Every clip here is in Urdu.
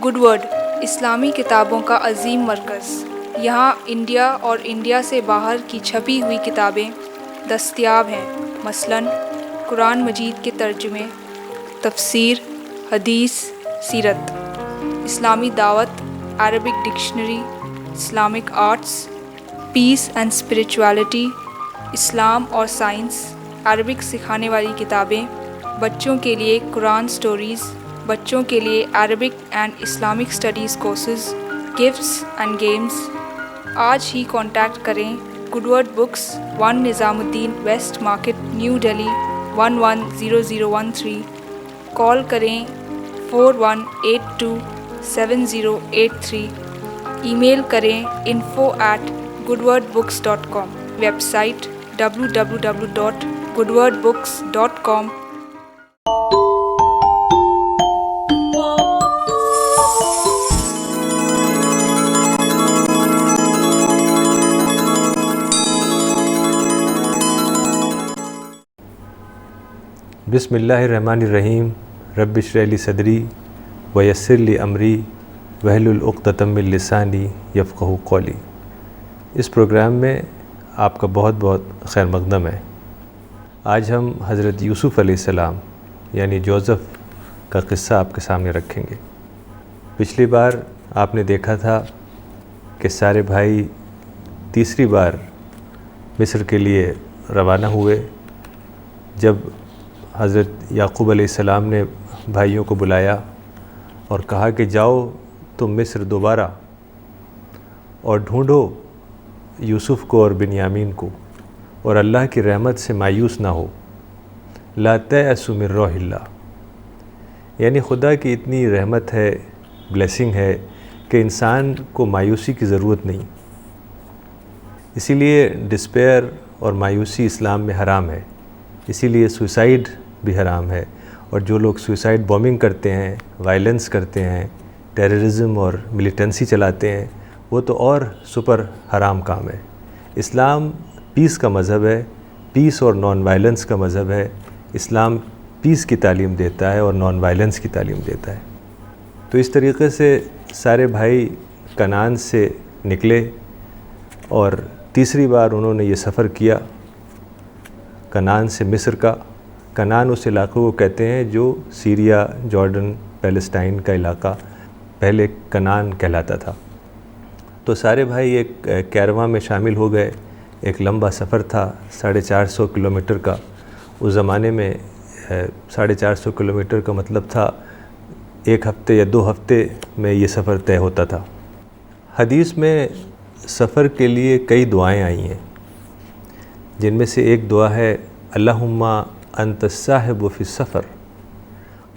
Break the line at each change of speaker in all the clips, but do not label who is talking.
گڈ ورڈ اسلامی کتابوں کا عظیم مرکز۔ یہاں انڈیا اور انڈیا سے باہر کی چھپی ہوئی کتابیں دستیاب ہیں، مثلاً قرآن مجید کے ترجمے، تفسیر، حدیث، سیرت، اسلامی دعوت، Arabic dictionary, Islamic arts, peace and spirituality, اسلام اور سائنس، عربک سکھانے والی کتابیں، بچوں کے لیے قرآن سٹوریز، بچوں کے لیے Arabic and Islamic studies courses, gifts and games. آج ہی کانٹیکٹ کریں Good Word Books, 1 Nizamuddin West Market, New Delhi 110013۔ Call کریں 41827083۔ ای میل کریں info@goodwordbooks.com۔ Website www.goodwordbooks.com۔
بسم اللہ الرحمن الرحیم۔ رب اشرح لی صدری ویسر لی امری واحلل عقدۃ من لسانی یفقہوا قولی۔ اس پروگرام میں آپ کا بہت بہت خیر مقدم ہے۔ آج ہم حضرت یوسف علیہ السلام یعنی جوزف کا قصہ آپ کے سامنے رکھیں گے۔ پچھلی بار آپ نے دیکھا تھا کہ سارے بھائی تیسری بار مصر کے لیے روانہ ہوئے۔ جب حضرت یعقوب علیہ السلام نے بھائیوں کو بلایا اور کہا کہ جاؤ تم مصر دوبارہ اور ڈھونڈو یوسف کو اور بنیامین کو، اور اللہ کی رحمت سے مایوس نہ ہو۔ لا تیأسوا من روح اللہ، یعنی خدا کی اتنی رحمت ہے، بلیسنگ ہے کہ انسان کو مایوسی کی ضرورت نہیں۔ اسی لیے ڈسپیئر اور مایوسی اسلام میں حرام ہے، اسی لیے سوئسائڈ بھی حرام ہے، اور جو لوگ سوئسائڈ بومنگ کرتے ہیں، وائلنس کرتے ہیں، ٹیررزم اور ملیٹنسی چلاتے ہیں، وہ تو اور سپر حرام کام ہے۔ اسلام پیس کا مذہب ہے، پیس اور نان وائلنس کا مذہب ہے۔ اسلام پیس کی تعلیم دیتا ہے اور نان وائلنس کی تعلیم دیتا ہے۔ تو اس طریقے سے سارے بھائی کنعان سے نکلے اور تیسری بار انہوں نے یہ سفر کیا کنعان سے مصر کا۔ کنعان اس علاقے کو کہتے ہیں جو سیریا، جارڈن، پیلسٹائن کا علاقہ پہلے کنعان کہلاتا تھا۔ تو سارے بھائی ایک کیرواں میں شامل ہو گئے۔ ایک لمبا سفر تھا 450 کلومیٹر کا۔ اس زمانے میں 450 کلومیٹر کا مطلب تھا 1 ہفتے یا 2 ہفتے میں یہ سفر طے ہوتا تھا۔ حدیث میں سفر کے لیے کئی دعائیں آئی ہیں، جن میں سے ایک دعا ہے اللہم انت الصاحب فی السفر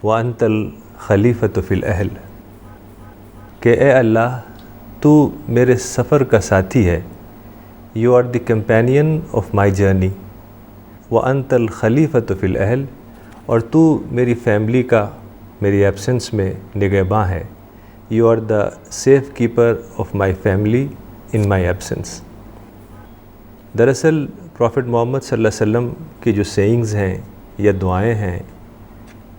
وانت الخلیفۃ فی الاہل، کہ اے اللہ تو میرے سفر کا ساتھی ہے، you are the companion of my journey, وانت الخلیفۃ فی الاہل، اور تو میری فیملی کا میری ایبسنس میں نگہباں ہے، you are the safe keeper of my family in my absence. دراصل پروفٹ محمد صلی اللہ علیہ وسلم کی جو سینگز ہیں یا دعائیں ہیں،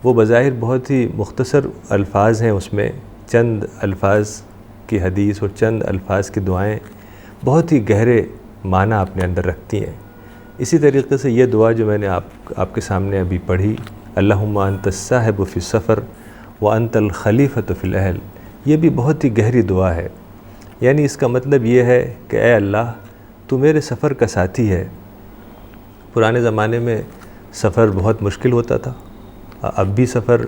وہ بظاہر بہت ہی مختصر الفاظ ہیں، اس میں چند الفاظ کی حدیث اور چند الفاظ کی دعائیں بہت ہی گہرے معنی اپنے اندر رکھتی ہیں۔ اسی طریقے سے یہ دعا جو میں نے آپ کے سامنے ابھی پڑھی، اللہم انت الصاحب فی السفر وانت الخلیفۃ فی الاہل، یہ بھی بہت ہی گہری دعا ہے۔ یعنی اس کا مطلب یہ ہے کہ اے اللہ تو میرے سفر کا ساتھی ہے۔ پرانے زمانے میں سفر بہت مشکل ہوتا تھا، اب بھی سفر،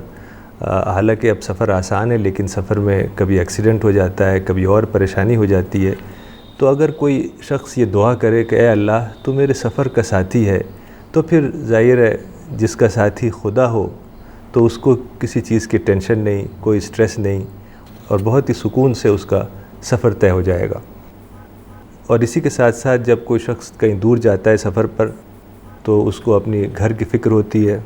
حالانکہ اب سفر آسان ہے، لیکن سفر میں کبھی ایکسیڈنٹ ہو جاتا ہے، کبھی اور پریشانی ہو جاتی ہے۔ تو اگر کوئی شخص یہ دعا کرے کہ اے اللہ تو میرے سفر کا ساتھی ہے، تو پھر ظاہر ہے جس کا ساتھی خدا ہو تو اس کو کسی چیز کی ٹینشن نہیں، کوئی سٹریس نہیں، اور بہت ہی سکون سے اس کا سفر طے ہو جائے گا۔ اور اسی کے ساتھ ساتھ جب کوئی شخص کہیں دور جاتا ہے سفر پر، تو اس کو اپنی گھر کی فکر ہوتی ہے،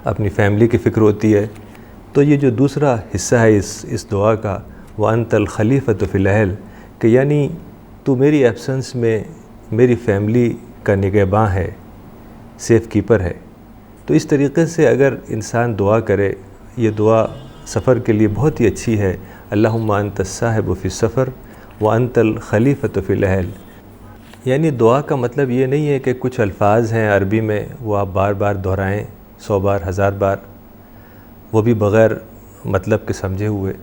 اپنی فیملی کی فکر ہوتی ہے۔ تو یہ جو دوسرا حصہ ہے اس دعا کا، وَأَنْتَ الْخَلِيفَةُ فِي الْأَهْلِ، کہ یعنی تو میری ایبسنس میں میری فیملی کا نگہباں ہے، سیف کیپر ہے۔ تو اس طریقے سے اگر انسان دعا کرے، یہ دعا سفر کے لیے بہت ہی اچھی ہے، اللہم انت الصاحب فی السفر وانت الخلیفۃ فی الاہل۔ یعنی دعا کا مطلب یہ نہیں ہے کہ کچھ الفاظ ہیں عربی میں وہ آپ بار بار دہرائیں، 100 بار 1000 بار، وہ بھی بغیر مطلب کے سمجھے ہوئے۔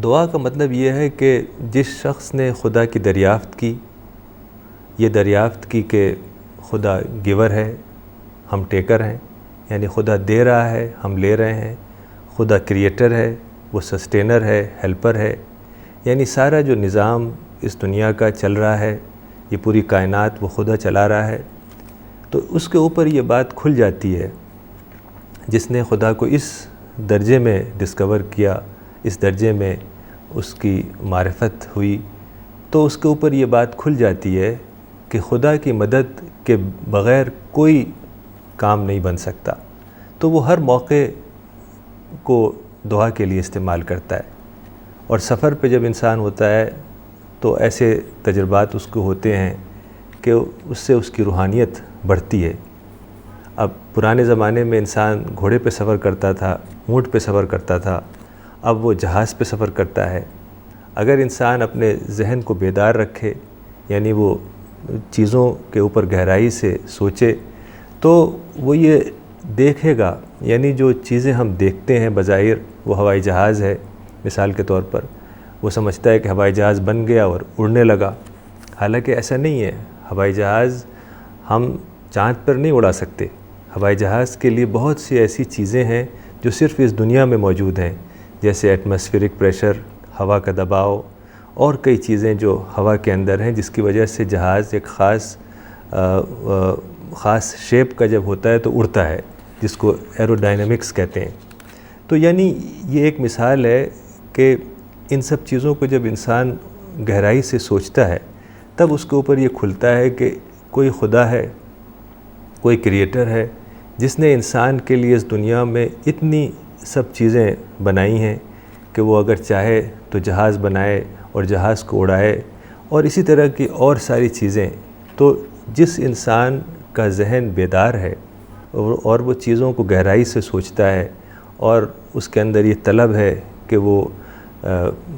دعا کا مطلب یہ ہے کہ جس شخص نے خدا کی دریافت کی، یہ دریافت کی کہ خدا گیور ہے، ہم ٹیکر ہیں، یعنی خدا دے رہا ہے، ہم لے رہے ہیں، خدا کریٹر ہے، وہ سسٹینر ہے، ہیلپر ہے، یعنی سارا جو نظام اس دنیا کا چل رہا ہے، یہ پوری کائنات وہ خدا چلا رہا ہے، تو اس کے اوپر یہ بات کھل جاتی ہے۔ جس نے خدا کو اس درجے میں ڈسکور کیا، اس درجے میں اس کی معرفت ہوئی، تو اس کے اوپر یہ بات کھل جاتی ہے کہ خدا کی مدد کے بغیر کوئی کام نہیں بن سکتا، تو وہ ہر موقع کو دعا کے لیے استعمال کرتا ہے۔ اور سفر پہ جب انسان ہوتا ہے تو ایسے تجربات اس کو ہوتے ہیں کہ اس سے اس کی روحانیت بڑھتی ہے۔ اب پرانے زمانے میں انسان گھوڑے پہ سفر کرتا تھا، اونٹ پہ سفر کرتا تھا، اب وہ جہاز پہ سفر کرتا ہے۔ اگر انسان اپنے ذہن کو بیدار رکھے، یعنی وہ چیزوں کے اوپر گہرائی سے سوچے، تو وہ یہ دیکھے گا، یعنی جو چیزیں ہم دیکھتے ہیں بظاہر وہ ہوائی جہاز ہے مثال کے طور پر، وہ سمجھتا ہے کہ ہوائی جہاز بن گیا اور اڑنے لگا، حالانکہ ایسا نہیں ہے۔ ہوائی جہاز ہم چاند پر نہیں اڑا سکتے، ہوائی جہاز کے لیے بہت سی ایسی چیزیں ہیں جو صرف اس دنیا میں موجود ہیں، جیسے ایٹماسفیرک پریشر، ہوا کا دباؤ، اور کئی چیزیں جو ہوا کے اندر ہیں، جس کی وجہ سے جہاز ایک خاص شیپ کا جب ہوتا ہے تو اڑتا ہے، جس کو ایرو ڈائنامکس کہتے ہیں۔ تو یعنی یہ ایک مثال ہے کہ ان سب چیزوں کو جب انسان گہرائی سے سوچتا ہے تب اس کے اوپر یہ کھلتا ہے کہ کوئی خدا ہے، کوئی کریٹر ہے، جس نے انسان کے لیے اس دنیا میں اتنی سب چیزیں بنائی ہیں کہ وہ اگر چاہے تو جہاز بنائے اور جہاز کو اڑائے، اور اسی طرح کی اور ساری چیزیں۔ تو جس انسان کا ذہن بیدار ہے اور وہ چیزوں کو گہرائی سے سوچتا ہے اور اس کے اندر یہ طلب ہے کہ وہ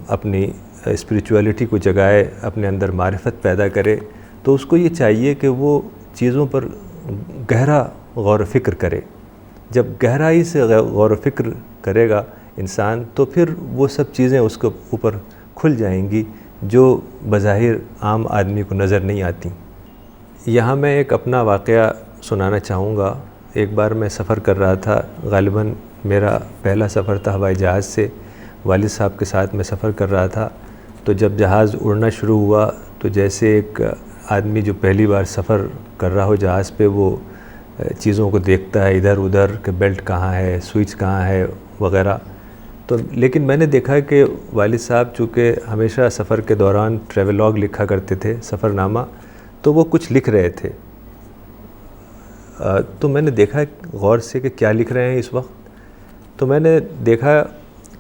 اپنی اسپریچولیٹی کو جگائے، اپنے اندر معرفت پیدا کرے، تو اس کو یہ چاہیے کہ وہ چیزوں پر گہرا غور و فکر کرے۔ جب گہرائی سے غور و فکر کرے گا انسان تو پھر وہ سب چیزیں اس کے اوپر کھل جائیں گی جو بظاہر عام آدمی کو نظر نہیں آتی۔ یہاں میں ایک اپنا واقعہ سنانا چاہوں گا۔ ایک بار میں سفر کر رہا تھا، غالباً میرا پہلا سفر تھا ہوائی جہاز سے، والد صاحب کے ساتھ میں سفر کر رہا تھا۔ تو جب جہاز اڑنا شروع ہوا تو جیسے ایک آدمی جو پہلی بار سفر کر رہا ہو جہاز پہ، وہ چیزوں کو دیکھتا ہے ادھر ادھر کہ بیلٹ کہاں ہے، سوئچ کہاں ہے وغیرہ۔ تو لیکن میں نے دیکھا کہ والد صاحب چونکہ ہمیشہ سفر کے دوران ٹریولاگ لکھا کرتے تھے، سفر نامہ، تو وہ کچھ لکھ رہے تھے۔ تو میں نے دیکھا غور سے کہ کیا لکھ رہے ہیں اس وقت، تو میں نے دیکھا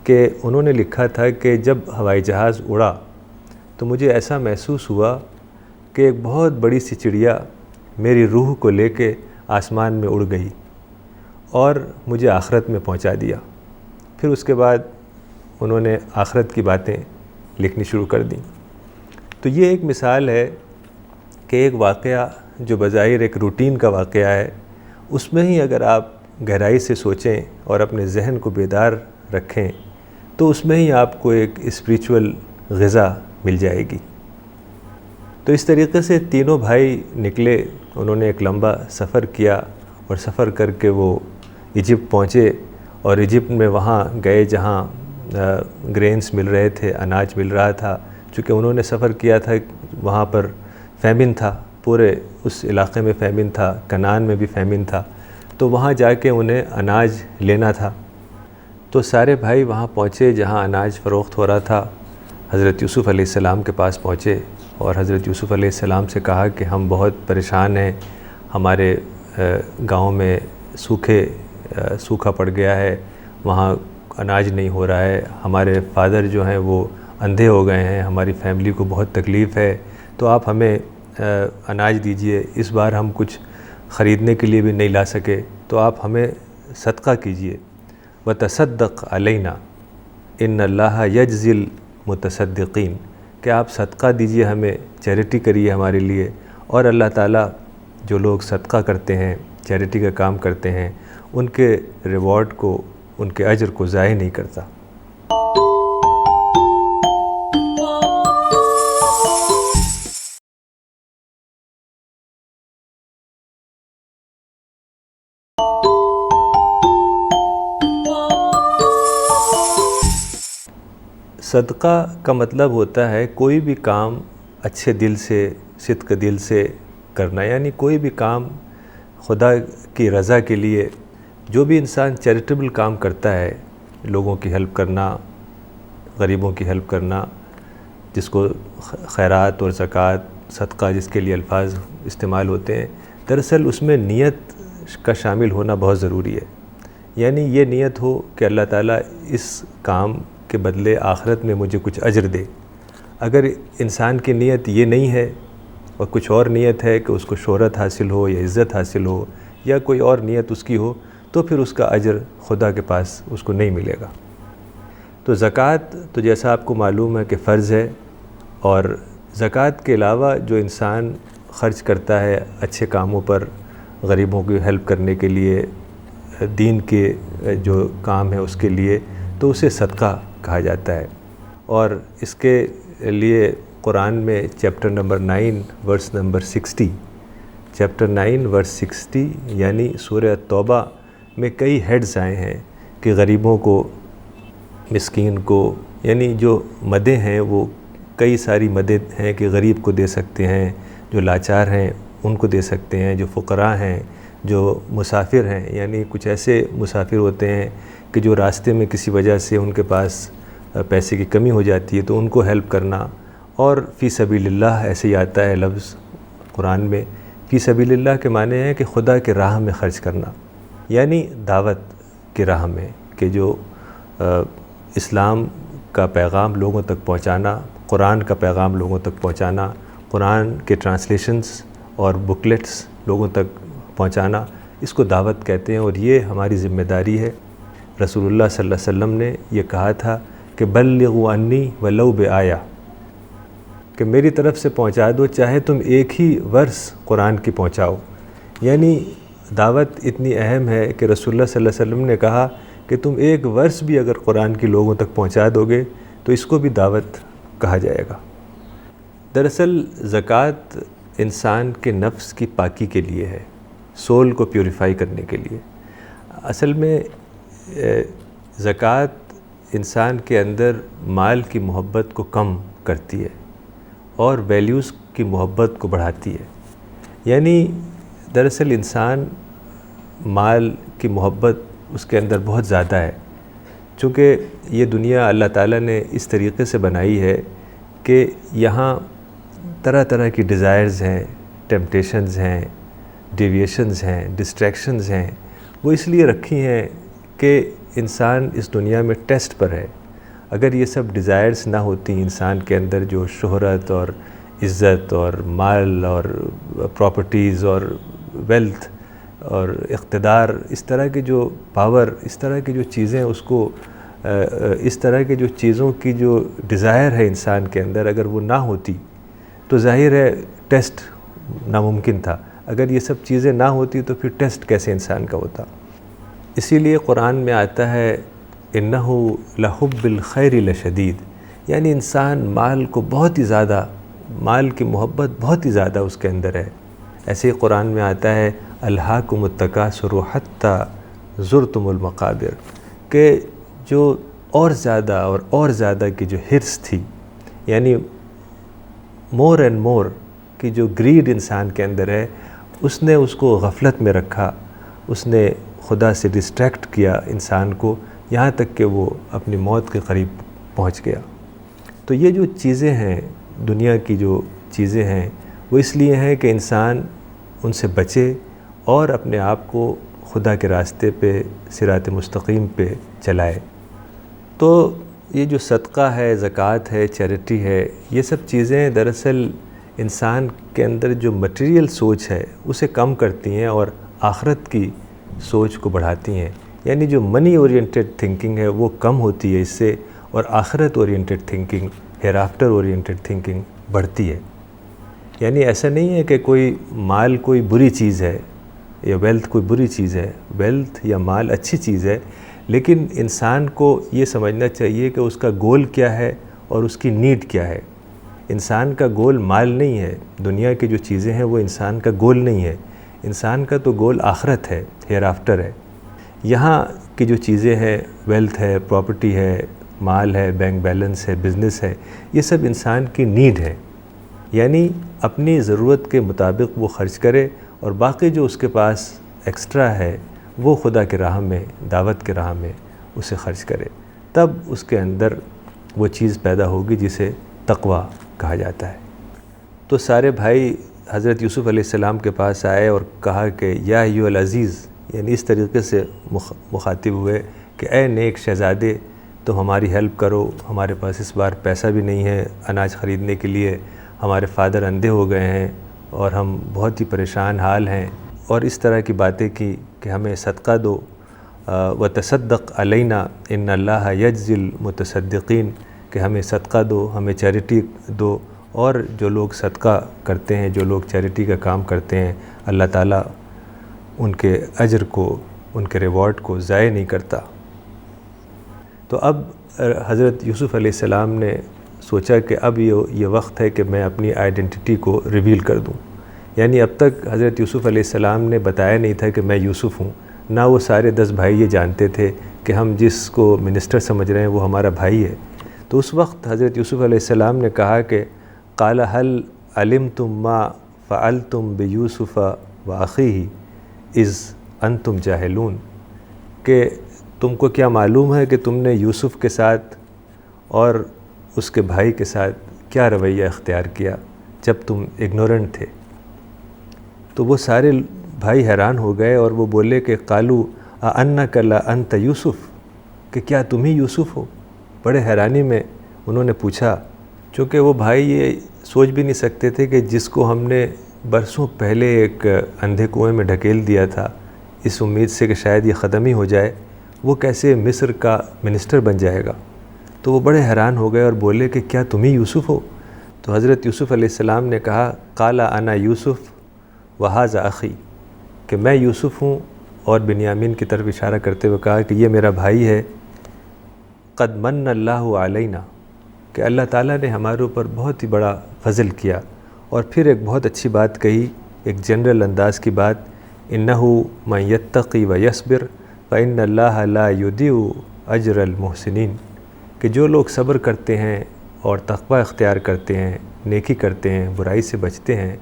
کہ انہوں نے لکھا تھا کہ جب ہوائی جہاز اڑا تو مجھے ایسا محسوس ہوا کہ ایک بہت بڑی سی چڑیا میری روح کو لے کے آسمان میں اڑ گئی اور مجھے آخرت میں پہنچا دیا۔ پھر اس کے بعد انہوں نے آخرت کی باتیں لکھنی شروع کر دیں۔ تو یہ ایک مثال ہے کہ ایک واقعہ جو بظاہر ایک روٹین کا واقعہ ہے، اس میں ہی اگر آپ گہرائی سے سوچیں اور اپنے ذہن کو بیدار رکھیں تو اس میں ہی آپ کو ایک اسپریچول غذا مل جائے گی۔ تو اس طریقے سے تینوں بھائی نکلے، انہوں نے ایک لمبا سفر کیا اور سفر کر کے وہ ایجپٹ پہنچے، اور ایجپٹ میں وہاں گئے جہاں گرینز مل رہے تھے، اناج مل رہا تھا۔ چونکہ انہوں نے سفر کیا تھا وہاں پر فیمن تھا، پورے اس علاقے میں فیمن تھا، کنعان میں بھی فیمن تھا، تو وہاں جا کے انہیں اناج لینا تھا۔ تو سارے بھائی وہاں پہنچے جہاں اناج فروخت ہو رہا تھا، حضرت یوسف علیہ السلام کے پاس پہنچے اور حضرت یوسف علیہ السلام سے کہا کہ ہم بہت پریشان ہیں، ہمارے گاؤں میں سوکھا پڑ گیا ہے، وہاں اناج نہیں ہو رہا ہے، ہمارے فادر جو ہیں وہ اندھے ہو گئے ہیں، ہماری فیملی کو بہت تکلیف ہے، تو آپ ہمیں اناج دیجئے، اس بار ہم کچھ خریدنے کے لیے بھی نہیں لا سکے، تو آپ ہمیں صدقہ کیجئے۔ وتصدق علینا ان اللہ یجزی المتصدقین، کہ آپ صدقہ دیجیے ہمیں، چیریٹی کریے ہمارے لیے، اور اللہ تعالیٰ جو لوگ صدقہ کرتے ہیں، چیریٹی کا کام کرتے ہیں، ان کے ریوارڈ کو، ان کے اجر کو ضائع نہیں کرتا۔ صدقہ کا مطلب ہوتا ہے کوئی بھی کام اچھے دل سے، صدق دل سے کرنا، یعنی کوئی بھی کام خدا کی رضا کے لیے۔ جو بھی انسان چیریٹیبل کام کرتا ہے، لوگوں کی ہیلپ کرنا، غریبوں کی ہیلپ کرنا، جس کو خیرات اور زکوٰۃ، صدقہ جس کے لیے الفاظ استعمال ہوتے ہیں، دراصل اس میں نیت کا شامل ہونا بہت ضروری ہے۔ یعنی یہ نیت ہو کہ اللہ تعالیٰ اس کام کے بدلے آخرت میں مجھے کچھ اجر دے۔ اگر انسان کی نیت یہ نہیں ہے اور کچھ اور نیت ہے کہ اس کو شہرت حاصل ہو یا عزت حاصل ہو یا کوئی اور نیت اس کی ہو، تو پھر اس کا اجر خدا کے پاس اس کو نہیں ملے گا۔ تو زکوٰۃ تو جیسا آپ کو معلوم ہے کہ فرض ہے، اور زکوٰۃ کے علاوہ جو انسان خرچ کرتا ہے اچھے کاموں پر، غریبوں کی ہیلپ کرنے کے لیے، دین کے جو کام ہے اس کے لیے، تو اسے صدقہ کہا جاتا ہے۔ اور اس کے لیے قرآن میں chapter number 9 verse number 60، chapter 9 verse 60 یعنی سورہ توبہ میں کئی ہیڈز آئے ہیں کہ غریبوں کو، مسکین کو، یعنی جو مدیں ہیں وہ کئی ساری مدیں ہیں کہ غریب کو دے سکتے ہیں، جو لاچار ہیں ان کو دے سکتے ہیں، جو فقراء ہیں، جو مسافر ہیں، یعنی کچھ ایسے مسافر ہوتے ہیں کہ جو راستے میں کسی وجہ سے ان کے پاس پیسے کی کمی ہو جاتی ہے تو ان کو ہیلپ کرنا۔ اور فی سبیل اللہ ایسے ہی آتا ہے لفظ قرآن میں، فی سبیل اللہ کے معنی ہے کہ خدا کے راہ میں خرچ کرنا، یعنی دعوت کی راہ میں، کہ جو اسلام کا پیغام لوگوں تک پہنچانا، قرآن کا پیغام لوگوں تک پہنچانا، قرآن کے ٹرانسلیشنز اور بکلیٹس لوگوں تک پہنچانا، اس کو دعوت کہتے ہیں، اور یہ ہماری ذمہ داری ہے۔ رسول اللہ صلی اللہ علیہ وسلم نے یہ کہا تھا کہ بلغوا عنی ولو بآیہ، کہ میری طرف سے پہنچا دو چاہے تم ایک ہی ورس قرآن کی پہنچاؤ۔ یعنی دعوت اتنی اہم ہے کہ رسول اللہ صلی اللہ علیہ وسلم نے کہا کہ تم ایک ورس بھی اگر قرآن کی لوگوں تک پہنچا دو گے تو اس کو بھی دعوت کہا جائے گا۔ دراصل زکوٰۃ انسان کے نفس کی پاکی کے لیے ہے، سول کو پیوریفائی کرنے کے لیے۔ اصل میں زکوٰۃ انسان کے اندر مال کی محبت کو کم کرتی ہے اور ویلیوز کی محبت کو بڑھاتی ہے۔ یعنی دراصل انسان مال کی محبت اس کے اندر بہت زیادہ ہے، چونکہ یہ دنیا اللہ تعالیٰ نے اس طریقے سے بنائی ہے کہ یہاں طرح طرح کی ڈیزائرز ہیں، ٹیمپٹیشنز ہیں، ڈیویشنز ہیں، ڈسٹریکشنز ہیں۔ وہ اس لیے رکھی ہیں کہ انسان اس دنیا میں ٹیسٹ پر ہے۔ اگر یہ سب ڈیزائرز نہ ہوتی انسان کے اندر، جو شہرت اور عزت اور مال اور پراپرٹیز اور ویلتھ اور اقتدار، اس طرح کے جو پاور، اس طرح کی جو چیزیں، اس کو اس طرح کے جو چیزوں کی جو ڈیزائر ہے انسان کے اندر، اگر وہ نہ ہوتی تو ظاہر ہے ٹیسٹ ناممکن تھا۔ اگر یہ سب چیزیں نہ ہوتی تو پھر ٹیسٹ کیسے انسان کا ہوتا۔ اسی لیے قرآن میں آتا ہے انہو لحب الخیر لشدید، یعنی انسان مال کو بہت ہی زیادہ، مال کی محبت بہت ہی زیادہ اس کے اندر ہے۔ ایسے ہی قرآن میں آتا ہے الہاکم التکاثر حتی زرتم المقابر، کہ جو اور زیادہ کی جو ہرس تھی، یعنی مور اینڈ مور کی جو گریڈ انسان کے اندر ہے، اس نے اس کو غفلت میں رکھا، اس نے خدا سے ڈسٹریکٹ کیا انسان کو، یہاں تک کہ وہ اپنی موت کے قریب پہنچ گیا۔ تو یہ جو چیزیں ہیں، دنیا کی جو چیزیں ہیں، وہ اس لیے ہیں کہ انسان ان سے بچے اور اپنے آپ کو خدا کے راستے پہ، صراط مستقیم پہ چلائے۔ تو یہ جو صدقہ ہے، زکوٰۃ ہے، چیریٹی ہے، یہ سب چیزیں دراصل انسان کے اندر جو مٹیریل سوچ ہے اسے کم کرتی ہیں اور آخرت کی سوچ کو بڑھاتی ہیں۔ یعنی جو منی اورینٹڈ تھنکنگ ہے وہ کم ہوتی ہے اس سے، اور آخرت اورینٹڈ تھنکنگ، ہیر آفٹر اورینٹڈ تھنکنگ بڑھتی ہے۔ یعنی ایسا نہیں ہے کہ کوئی مال کوئی بری چیز ہے یا ویلتھ کوئی بری چیز ہے، ویلتھ یا مال اچھی چیز ہے، لیکن انسان کو یہ سمجھنا چاہیے کہ اس کا گول کیا ہے اور اس کی نیڈ کیا ہے۔ انسان کا گول مال نہیں ہے، دنیا کی جو چیزیں ہیں وہ انسان کا گول نہیں ہے، انسان کا تو گول آخرت ہے، ہیر آفٹر ہے۔ یہاں کی جو چیزیں ہیں، ویلتھ ہے، پراپرٹی ہے، مال ہے، بینک بیلنس ہے، بزنس ہے، یہ سب انسان کی نیڈ ہے، یعنی اپنی ضرورت کے مطابق وہ خرچ کرے، اور باقی جو اس کے پاس ایکسٹرا ہے وہ خدا کے راہ میں، دعوت کے راہ میں اسے خرچ کرے، تب اس کے اندر وہ چیز پیدا ہوگی جسے تقویٰ کہا جاتا ہے۔ تو سارے بھائی حضرت یوسف علیہ السلام کے پاس آئے اور کہا کہ یا ایھا العزیز، یعنی اس طریقے سے مخاطب ہوئے کہ اے نیک شہزادے، تو ہماری ہیلپ کرو، ہمارے پاس اس بار پیسہ بھی نہیں ہے اناج خریدنے کے لیے، ہمارے فادر اندھے ہو گئے ہیں اور ہم بہت ہی پریشان حال ہیں، اور اس طرح کی باتیں کی کہ ہمیں صدقہ دو، وتصدق علینا ان اللہ یجزی المتصدقین، کہ ہمیں صدقہ دو، ہمیں چیریٹی دو، اور جو لوگ صدقہ کرتے ہیں، جو لوگ چیریٹی کا کام کرتے ہیں، اللہ تعالیٰ ان کے اجر کو، ان کے ریوارڈ کو ضائع نہیں کرتا۔ تو اب حضرت یوسف علیہ السلام نے سوچا کہ اب یہ وقت ہے کہ میں اپنی آئیڈینٹی کو ریویل کر دوں، یعنی اب تک حضرت یوسف علیہ السلام نے بتایا نہیں تھا کہ میں یوسف ہوں، نہ وہ سارے 10 بھائی یہ جانتے تھے کہ ہم جس کو منسٹر سمجھ رہے ہیں وہ ہمارا بھائی ہے۔ تو اس وقت حضرت یوسف علیہ السلام نے کہا کہ قال هل علمتم ما فعلتم بیوسف واخیہ اذ انتم جاہلون، کہ تم کو کیا معلوم ہے کہ تم نے یوسف کے ساتھ اور اس کے بھائی کے ساتھ کیا رویہ اختیار کیا جب تم اگنورنٹ تھے؟ تو وہ سارے بھائی حیران ہو گئے اور وہ بولے کہ قالوا اانک لانت یوسف، کہ کیا تم ہی یوسف ہو؟ بڑے حیرانی میں انہوں نے پوچھا، چونکہ وہ بھائی یہ سوچ بھی نہیں سکتے تھے کہ جس کو ہم نے برسوں پہلے ایک اندھے کنویں میں ڈھکیل دیا تھا اس امید سے کہ شاید یہ ختم ہی ہو جائے، وہ کیسے مصر کا منسٹر بن جائے گا۔ تو وہ بڑے حیران ہو گئے اور بولے کہ کیا تم ہی یوسف ہو؟ تو حضرت یوسف علیہ السلام نے کہا قال انا یوسف وھذا اخی، کہ میں یوسف ہوں، اور بنیامین کی طرف اشارہ کرتے ہوئے کہا کہ یہ میرا بھائی ہے۔ قد من اللہ علینا، کہ اللہ تعالیٰ نے ہمارے اوپر بہت ہی بڑا فضل کیا، اور پھر ایک بہت اچھی بات کہی، ایک جنرل انداز کی بات، انہ من یتقی ویصبر فإن اللہ لا یضیع اجر المحسنین، کہ جو لوگ صبر کرتے ہیں اور تقوی اختیار کرتے ہیں، نیکی کرتے ہیں، برائی سے بچتے ہیں،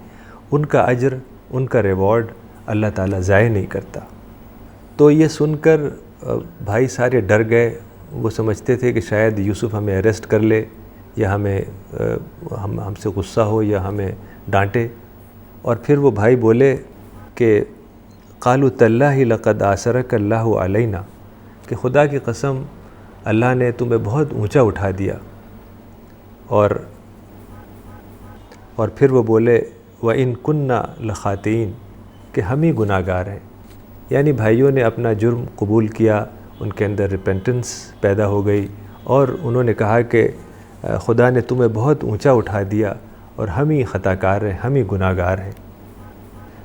ان کا اجر، ان کا ریوارڈ اللہ تعالیٰ ضائع نہیں کرتا۔ تو یہ سن کر بھائی سارے ڈر گئے، وہ سمجھتے تھے کہ شاید یوسف ہمیں اریسٹ کر لے، یا ہم سے غصہ ہو، یا ہمیں ڈانٹے۔ اور پھر وہ بھائی بولے کہ قالوا تاللہ لقد آثرک اللہ علینا، کہ خدا کی قسم اللہ نے تمہیں بہت اونچا اٹھا دیا۔ اور پھر وہ بولے وَإِن كُنَّا لَخَاطِئِينَ، کہ ہم ہی گناہ گار ہیں۔ یعنی بھائیوں نے اپنا جرم قبول کیا، ان کے اندر ریپینٹنس پیدا ہو گئی، اور انہوں نے کہا کہ خدا نے تمہیں بہت اونچا اٹھا دیا اور ہم ہی خطا کار ہیں، ہم ہی گناہ گار ہیں۔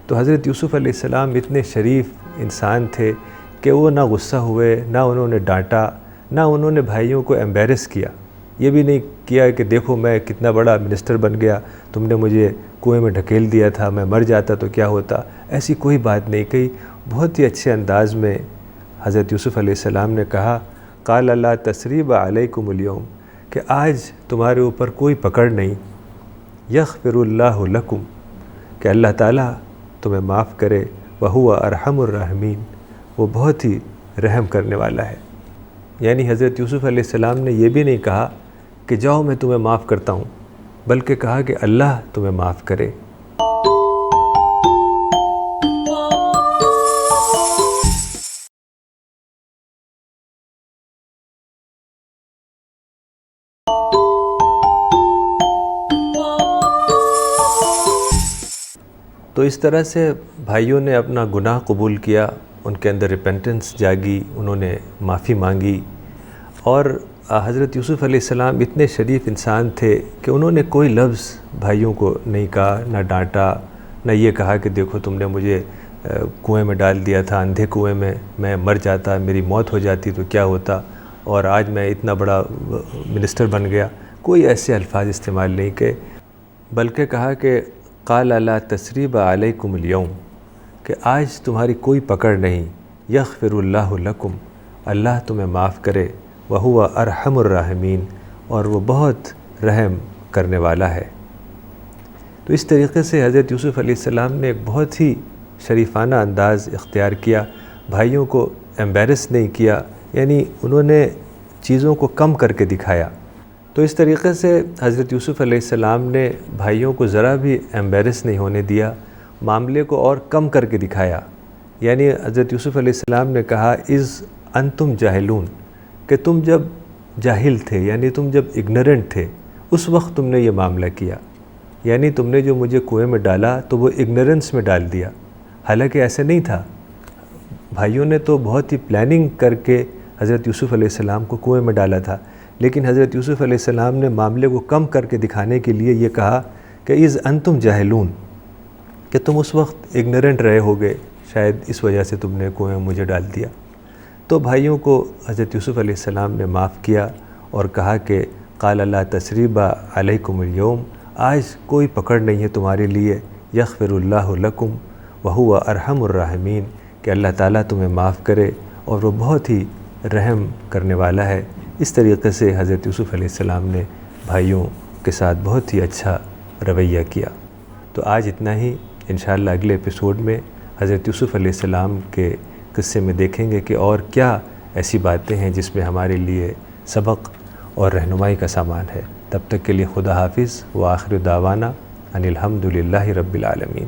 تو حضرت یوسف علیہ السلام اتنے شریف انسان تھے کہ وہ نہ غصہ ہوئے، نہ انہوں نے ڈانٹا، نہ انہوں نے بھائیوں کو ایمبیرس کیا، یہ بھی نہیں کیا کہ دیکھو میں کتنا بڑا منسٹر بن گیا، تم نے مجھے کنویں میں ڈھکیل دیا تھا، میں مر جاتا تو کیا ہوتا، ایسی کوئی بات نہیں کہی۔ بہت ہی اچھے انداز میں حضرت یوسف علیہ السلام نے کہا قال لا تثریب علیکم اليوم، کہ آج تمہارے اوپر کوئی پکڑ نہیں، یغفر اللہ لکم، کہ اللہ تعالیٰ تمہیں معاف کرے، وہو ارحم الراحمین، وہ بہت ہی رحم کرنے والا ہے۔ یعنی حضرت یوسف علیہ السلام نے یہ بھی نہیں کہا کہ جاؤ میں تمہیں معاف کرتا ہوں، بلکہ کہا کہ اللہ تمہیں معاف کرے۔ تو اس طرح سے بھائیوں نے اپنا گناہ قبول کیا، ان کے اندر ریپینٹنس جاگی، انہوں نے معافی مانگی، اور حضرت یوسف علیہ السلام اتنے شریف انسان تھے کہ انہوں نے کوئی لفظ بھائیوں کو نہیں کہا، نہ ڈانٹا، نہ یہ کہا کہ دیکھو تم نے مجھے کنویں میں ڈال دیا تھا، اندھے کنویں میں مر جاتا، میری موت ہو جاتی تو کیا ہوتا، اور آج میں اتنا بڑا منسٹر بن گیا۔ کوئی ایسے الفاظ استعمال نہیں کیے، بلکہ کہا کہ قال لا تثریب علیکم اليوم، کہ آج تمہاری کوئی پکڑ نہیں، یغفر اللہ لکم، اللہ تمہیں معاف کرے، وہو ارحم الراحمین، اور وہ بہت رحم کرنے والا ہے۔ تو اس طریقے سے حضرت یوسف علیہ السلام نے ایک بہت ہی شریفانہ انداز اختیار کیا، بھائیوں کو ایمبیرس نہیں کیا، یعنی انہوں نے چیزوں کو کم کر کے دکھایا۔ تو اس طریقے سے حضرت یوسف علیہ السلام نے بھائیوں کو ذرا بھی ایمبیرس نہیں ہونے دیا، معاملے کو اور کم کر کے دکھایا۔ یعنی حضرت یوسف علیہ السلام نے کہا اذ انتم جاہلون، کہ تم جب جاہل تھے، یعنی تم جب اگنورنٹ تھے، اس وقت تم نے یہ معاملہ کیا، یعنی تم نے جو مجھے کنویں میں ڈالا تو وہ اگنورنس میں ڈال دیا، حالانکہ ایسا نہیں تھا۔ بھائیوں نے تو بہت ہی پلاننگ کر کے حضرت یوسف علیہ السلام کو کنویں میں ڈالا تھا، لیکن حضرت یوسف علیہ السلام نے معاملے کو کم کر کے دکھانے کے لیے یہ کہا کہ اذ انتم جاہلون، کہ تم اس وقت اگنورنٹ رہے ہوگے، شاید اس وجہ سے تم نے کنویں میں مجھے ڈال دیا۔ تو بھائیوں کو حضرت یوسف علیہ السلام نے معاف کیا اور کہا کہ قال لا تثریب علیکم اليوم، آج کوئی پکڑ نہیں ہے تمہارے لیے، یغفر اللہ لکم وہو ارحم الراحمین، کہ اللہ تعالیٰ تمہیں معاف کرے اور وہ بہت ہی رحم کرنے والا ہے۔ اس طریقے سے حضرت یوسف علیہ السلام نے بھائیوں کے ساتھ بہت ہی اچھا رویہ کیا۔ تو آج اتنا ہی، انشاءاللہ اگلے ایپیسوڈ میں حضرت یوسف علیہ السلام کے قصے میں دیکھیں گے کہ اور کیا ایسی باتیں ہیں جس میں ہمارے لیے سبق اور رہنمائی کا سامان ہے۔ تب تک کے لیے خدا حافظ، وآخر دعوانا ان الحمد للہ رب العالمین۔